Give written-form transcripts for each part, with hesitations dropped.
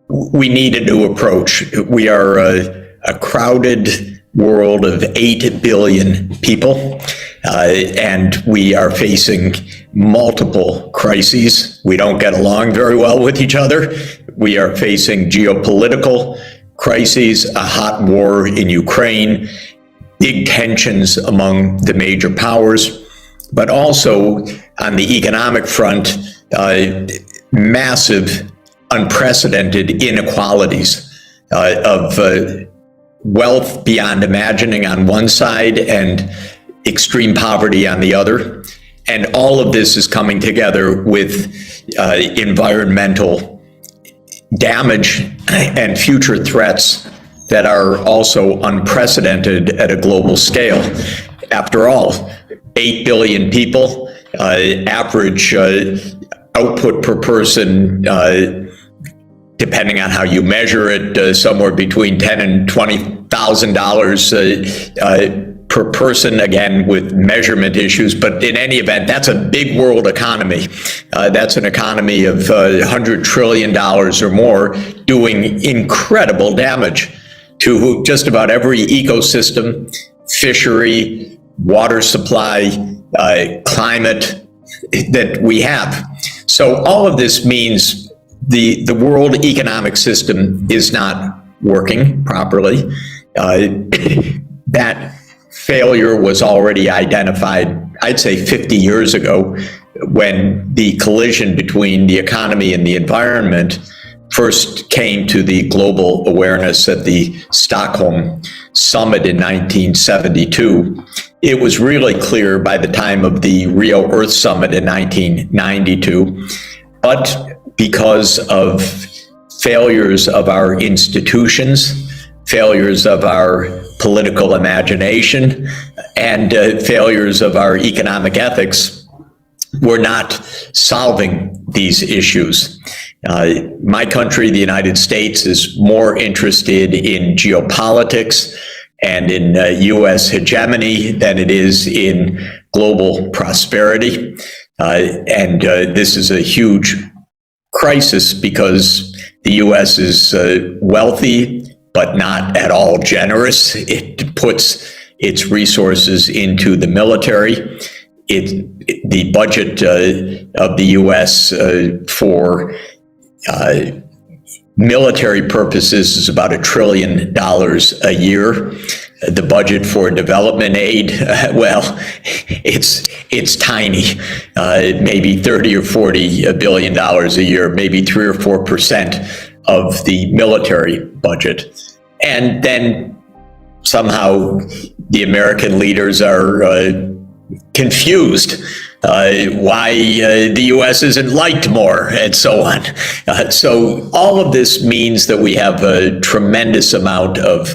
we need a new approach. We are a crowded world of 8 billion people, and we are facing multiple crises. We don't get along very well with each other. We are facing geopolitical crises, a hot war in Ukraine, big tensions among the major powers, but also on the economic front, massive, unprecedented inequalities of wealth beyond imagining on one side and extreme poverty on the other. And all of this is coming together with environmental damage and future threats that are also unprecedented at a global scale. After all, 8 billion people, average output per person, depending on how you measure it, somewhere between $10,000 and $20,000 per person, again, with measurement issues. But in any event, that's a big world economy. That's an economy of $100 trillion or more, doing incredible damage to just about every ecosystem, fishery, water supply, climate that we have. So all of this means the world economic system is not working properly. That failure was already identified, I'd say 50 years ago, when the collision between the economy and the environment first came to the global awareness at the Stockholm Summit in 1972. It was really clear by the time of the Rio Earth Summit in 1992, but because of failures of our institutions, failures of our political imagination, and failures of our economic ethics, we're not solving these issues. My country, the United States, is more interested in geopolitics and in U.S. hegemony than it is in global prosperity. And this is a huge crisis because the U.S. is wealthy, but not at all generous. It puts its resources into the military. The budget of the U.S. For military purposes is about $1 trillion a year. The budget for development aid, well, it's tiny, maybe 30 or 40 billion dollars a year, maybe 3 or 4% of the military budget. And then somehow the American leaders are confused why the U.S. isn't liked more, and so on. So all of this means that we have a tremendous amount of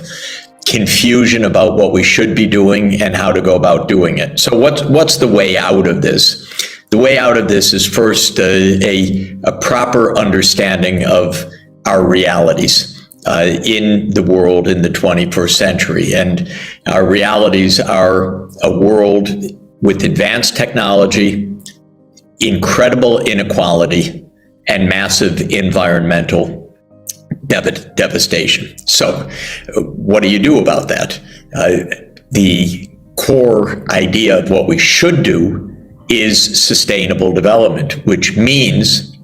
confusion about what we should be doing and how to go about doing it. So what's the way out of this? The way out of this is first a proper understanding of our realities in the world in the 21st century. And our realities are a world with advanced technology, incredible inequality, and massive environmental devastation. So what do you do about that? The core idea of what we should do is sustainable development, which means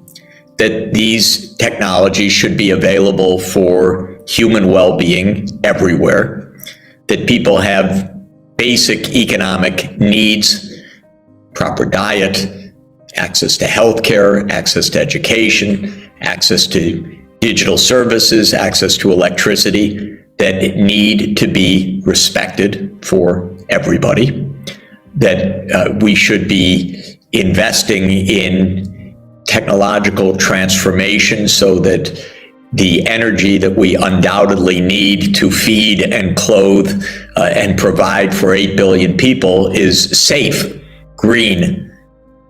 that these technologies should be available for human well-being everywhere, that people have basic economic needs, proper diet, access to healthcare, access to education, access to digital services, access to electricity, that need to be respected for everybody, that we should be investing in technological transformation so that the energy that we undoubtedly need to feed and clothe and provide for 8 billion people is safe, green,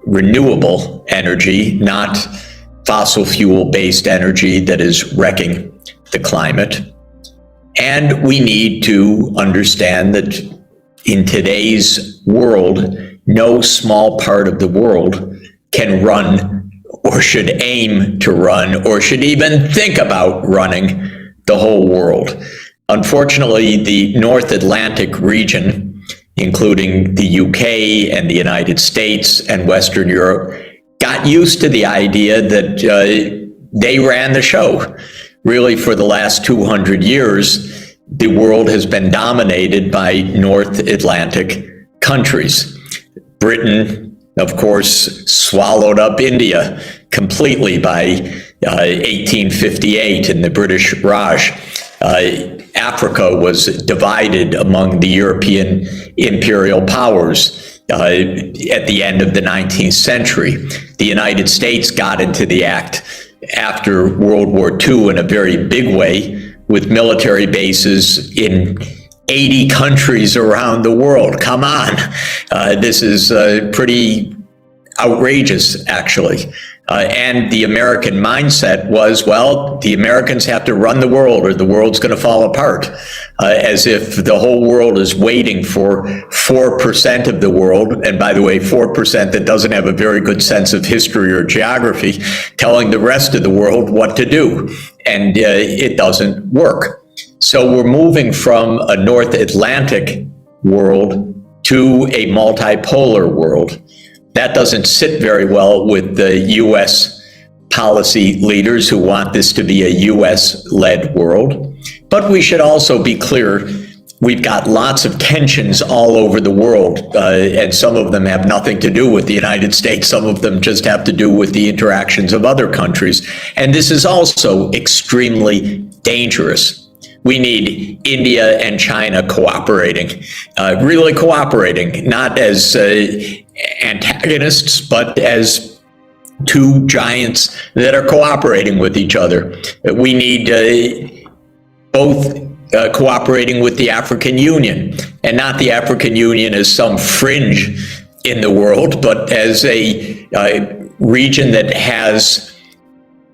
renewable energy, not fossil fuel-based energy that is wrecking the climate. And we need to understand that in today's world, no small part of the world can run or should aim to run, or should even think about running the whole world. Unfortunately, the North Atlantic region, including the UK and the United States and Western Europe, got used to the idea that they ran the show. Really, for the last 200 years, the world has been dominated by North Atlantic countries. Britain, of course, swallowed up India completely by 1858 in the British Raj. Africa was divided among the European imperial powers at the end of the 19th century. The United States got into the act after World War II in a very big way, with military bases in 80 countries around the world. Come on. This is pretty outrageous, actually. And the American mindset was, well, the Americans have to run the world or the world's going to fall apart, as if the whole world is waiting for 4% of the world, and by the way, 4% that doesn't have a very good sense of history or geography, telling the rest of the world what to do. And it doesn't work. So we're moving from a North Atlantic world to a multipolar world. That doesn't sit very well with the U.S. policy leaders who want this to be a U.S.-led world. But we should also be clear, we've got lots of tensions all over the world, and some of them have nothing to do with the United States. Some of them just have to do with the interactions of other countries. And this is also extremely dangerous. We need India and China cooperating, really cooperating, not as antagonists, but as two giants that are cooperating with each other. We need both cooperating with the African Union, and not the African Union as some fringe in the world, but as a region that has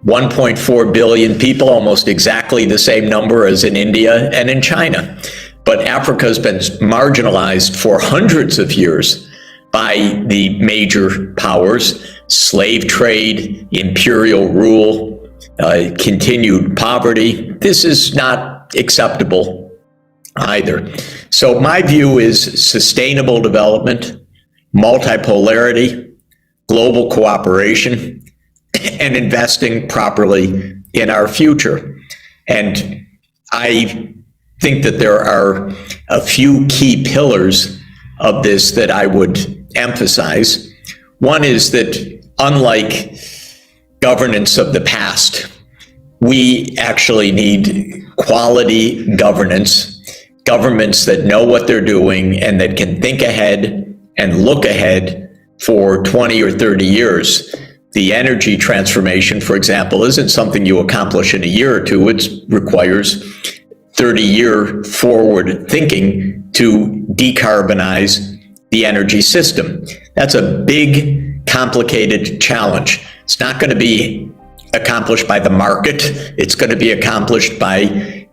1.4 billion people, almost exactly the same number as in India and in China. But Africa has been marginalized for hundreds of years by the major powers: slave trade, imperial rule, continued poverty. This is not acceptable either. So my view is sustainable development, multipolarity, global cooperation, and investing properly in our future. And I think that there are a few key pillars of this that I would emphasize. One is that, unlike governance of the past, we actually need quality governance, governments that know what they're doing and that can think ahead and look ahead for 20 or 30 years. The energy transformation, for example, isn't something you accomplish in a year or two. It requires 30-year forward thinking to decarbonize the energy system. That's a big, complicated challenge. It's not going to be accomplished by the market. It's going to be accomplished by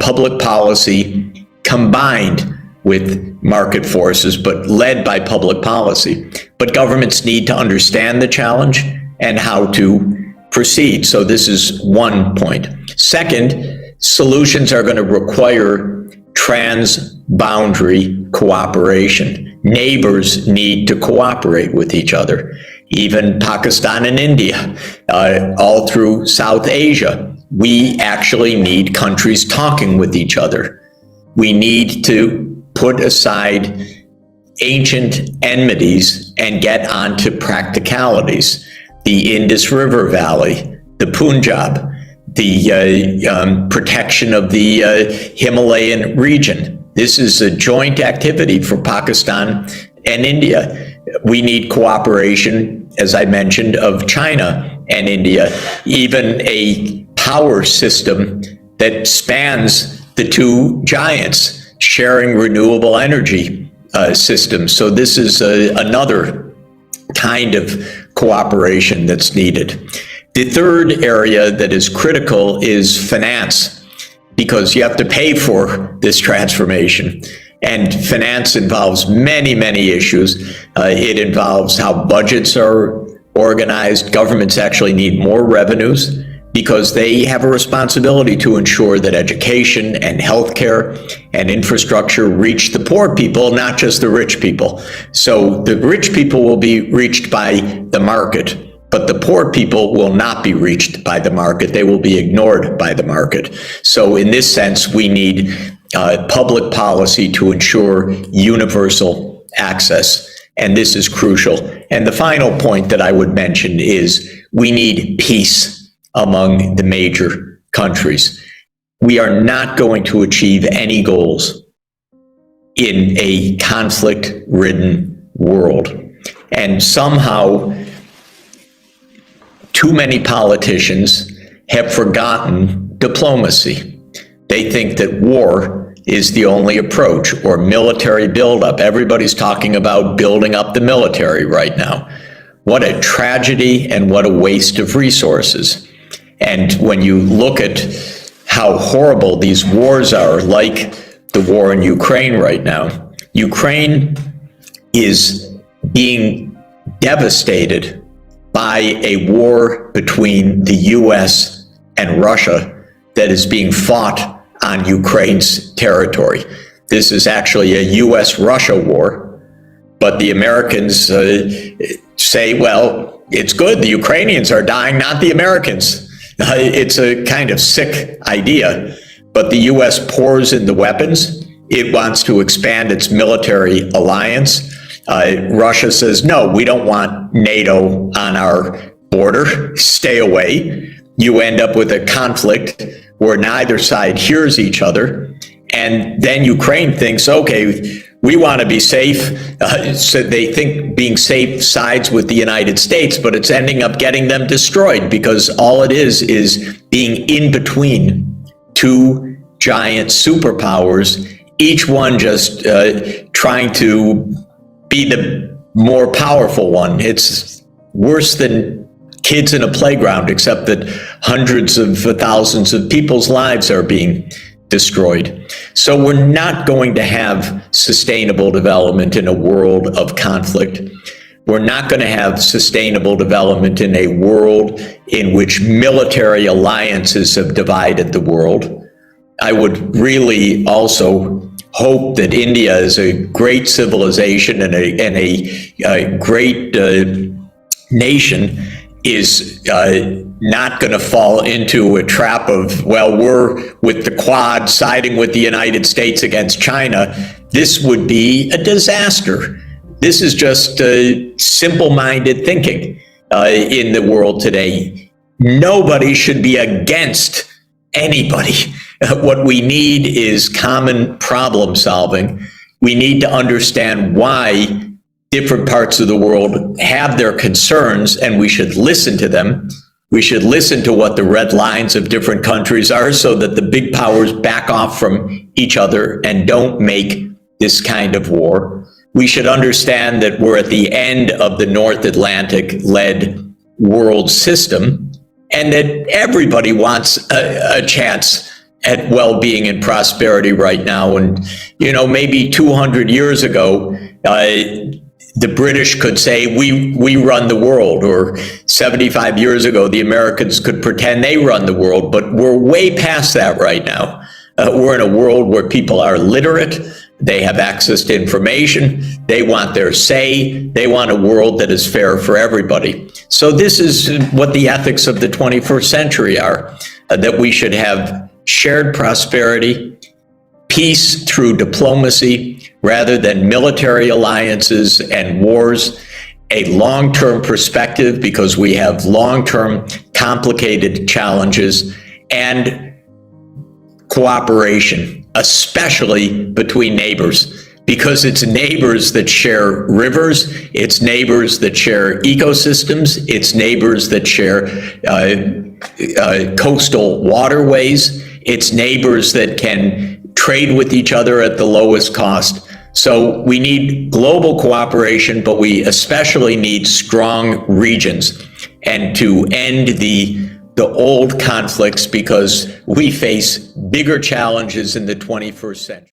public policy combined with market forces, but led by public policy. But governments need to understand the challenge and how to proceed. So this is one point. Second, solutions are going to require trans-boundary cooperation. Neighbors need to cooperate with each other. Even Pakistan and India, all through South Asia, we actually need countries talking with each other. We need to put aside ancient enmities and get onto practicalities. The Indus River Valley, the Punjab, the protection of the Himalayan region. This is a joint activity for Pakistan and India. We need cooperation, as I mentioned, of China and India, even a power system that spans the two giants, sharing renewable energy systems. So this is another kind of cooperation that's needed. The third area that is critical is finance, because you have to pay for this transformation. And finance involves many, many issues. It involves how budgets are organized. Governments actually need more revenues because they have a responsibility to ensure that education and healthcare and infrastructure reach the poor people, not just the rich people. So the rich people will be reached by the market, but the poor people will not be reached by the market. They will be ignored by the market. So in this sense, we need public policy to ensure universal access. And this is crucial. And the final point that I would mention is we need peace among the major countries. We are not going to achieve any goals in a conflict-ridden world. And somehow, too many politicians have forgotten diplomacy. They think that war is the only approach, or military buildup. Everybody's talking about building up the military right now. What a tragedy and what a waste of resources. And when you look at how horrible these wars are, like the war in Ukraine right now, Ukraine is being devastated by a war between the US and Russia that is being fought on Ukraine's territory. This is actually a US-Russia war, but the Americans say, well, it's good, the Ukrainians are dying, not the Americans. It's a kind of sick idea, but the US pours in the weapons. It wants to expand its military alliance. Russia says, no, we don't want NATO on our border. Stay away. You end up with a conflict where neither side hears each other. And then Ukraine thinks, okay, we want to be safe. So they think being safe sides with the United States, but it's ending up getting them destroyed because all it is being in between two giant superpowers, each one just trying to be the more powerful one. It's worse than kids in a playground, except that hundreds of thousands of people's lives are being destroyed. So we're not going to have sustainable development in a world of conflict. We're not going to have sustainable development in a world in which military alliances have divided the world. I would really also hope that India is a great civilization and a great nation is not going to fall into a trap of, well, we're with the Quad siding with the United States against China. This would be a disaster. This is just simple-minded thinking in the world today. Nobody should be against anybody. What we need is common problem solving. We need to understand why different parts of the world have their concerns, and we should listen to them. We should listen to what the red lines of different countries are so that the big powers back off from each other and don't make this kind of war. We should understand that we're at the end of the North Atlantic-led world system and that everybody wants a chance at well-being and prosperity right now. And, you know, maybe 200 years ago, the British could say, we run the world, or 75 years ago, the Americans could pretend they run the world, but we're way past that right now. We're in a world where people are literate, they have access to information, they want their say, they want a world that is fair for everybody. So this is what the ethics of the 21st century are, that we should have shared prosperity, peace through diplomacy, rather than military alliances and wars, a long-term perspective because we have long-term complicated challenges, and cooperation, especially between neighbors, because it's neighbors that share rivers, it's neighbors that share ecosystems, it's neighbors that share coastal waterways, it's neighbors that can trade with each other at the lowest cost. So we need global cooperation, but we especially need strong regions, and to end the old conflicts, because we face bigger challenges in the 21st century.